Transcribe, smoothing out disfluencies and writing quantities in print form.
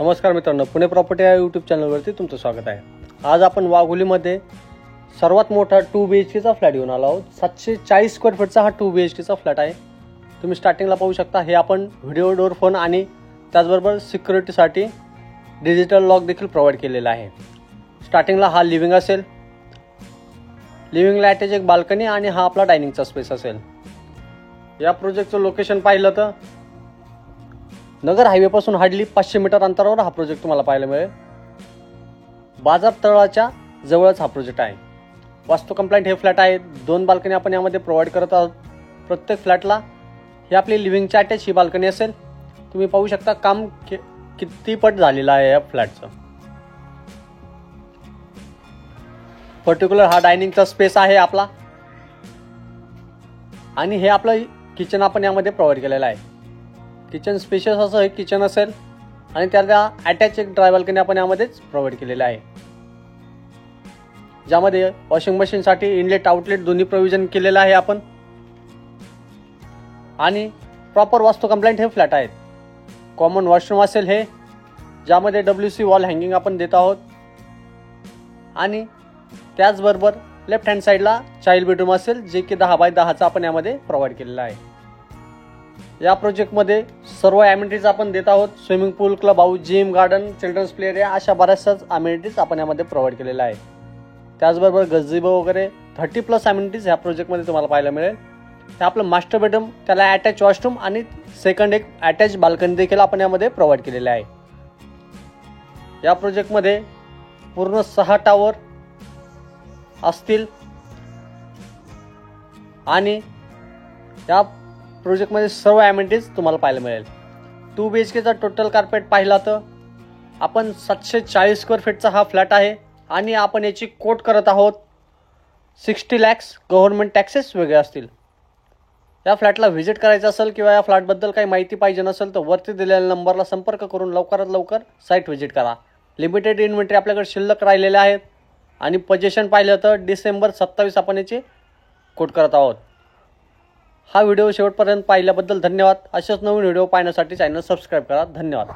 नमस्कार मित्रांनो, पुणे प्रॉपर्टी या यूट्यूब चॅनलवरती तुमचं स्वागत आहे। आज आपण वाघोलीमध्ये सर्वात मोठा 2 BHK चा फ्लॅट घेऊन आलो आहोत। 740 स्क्वेअर फीटचा हा 2 BHK चा फ्लॅट आहे। तुम्ही स्टार्टिंगला पाहू शकता, हे आपण व्हिडिओ डोर फोन आणि त्याचबरोबर सिक्युरिटीसाठी डिजिटल लॉक देखील प्रोव्हाइड केलेला आहे। स्टार्टिंगला हा लिव्हिंग असेल, लिव्हिंगला अटॅच एक बाल्कनी आणि हा आपला डायनिंगचा स्पेस असेल। या प्रोजेक्टचं लोकेशन पाहिलं तर नगर हायवे पासून हार्डली 500 मीटर अंतरावर हा प्रोजेक्ट तुम्हाला पाहायला मिळेल। बाजार तळाच्या जवळच हा प्रोजेक्ट आहे। वास्तू कंप्लायंट हे फ्लॅट आहे। 2 बाल्कनी आपण यामध्ये प्रोव्हाइड करत आहोत। प्रत्येक फ्लॅटला ही आपली लिव्हिंगची अटॅच ही बाल्कनी असेल। तुम्ही पाहू शकता काम किती पट झालेलं आहे या फ्लॅटचं। पर्टिक्युलर हा डायनिंगचा स्पेस आहे आपला आणि हे आपलं किचन आपण यामध्ये प्रोव्हाइड केलेलं आहे। किचन स्पेशियस असं हे किचन असेल आणि त्याला अटॅच एक ड्राय बाल्कनी आपण यामध्येच प्रोव्हाइड केलेलं आहे, ज्यामध्ये वॉशिंग मशीनसाठी इनलेट आउटलेट दोन्ही प्रोव्हिजन केलेलं आहे आपण। आणि प्रॉपर वास्तू कंप्लायंट हे फ्लॅट आहेत। कॉमन वॉशरूम असेल हे, ज्यामध्ये WC वॉल हँगिंग आपण देत आहोत आणि त्याचबरोबर लेफ्ट हँड साईडला चाइल्ड बेडरूम असेल, जे की 10 बाय 10चा आपण यामध्ये प्रोव्हाइड केलेला आहे। या प्रोजेक्टमध्ये सर्व ॲम्युनिटीज आपण देत आहोत। Swimming pool, clubhouse, gym, garden, children's play area अशा बऱ्याचशाच ॲम्युनिटीज आपण यामध्ये प्रोव्हाइड केलेल्या आहे। त्याचबरोबर गझिबो वगैरे 30+ ॲम्युनिटीज ह्या प्रोजेक्टमध्ये तुम्हाला पाहायला मिळेल। हे आपलं मास्टर बेडरूम, त्याला अटॅच वॉशरूम आणि सेकंड एक अटॅच बाल्कनी देखील आपण यामध्ये प्रोव्हाइड केलेले आहे। या प्रोजेक्टमध्ये पूर्ण 6 टॉवर असतील आणि या प्रोजेक्टमध्ये सर्व ॲम्युनिटीज तुम्हाला पाहायला मिळेल। 2 BHK चा टोटल कार्पेट पाहिला तर आपण 740 स्क्वेअर फीटचा हा फ्लॅट आहे आणि आपण याची कोट करत आहोत 60 लाख। गव्हर्नमेंट टॅक्सेस वेगळे असतील। या फ्लॅटला व्हिजिट करायचं असेल किंवा या फ्लॅटबद्दल काही माहिती पाहिजे नसेल तर वरती दिलेल्या नंबरला संपर्क करून लवकरात लवकर साईट व्हिजिट करा। लिमिटेड इन्व्हेंटरी आपल्याकडे शिल्लक राहिलेले आहेत आणि पोझिशन पाहिलं तर डिसेंबर 27 आपण याची कोट करत आहोत। हा व्हिडिओ शेवटपर्यंत पाहिल्याबद्दल धन्यवाद। अशाच नवीन व्हिडिओ पाहण्यासाठी चॅनल सबस्क्राईब करा। धन्यवाद।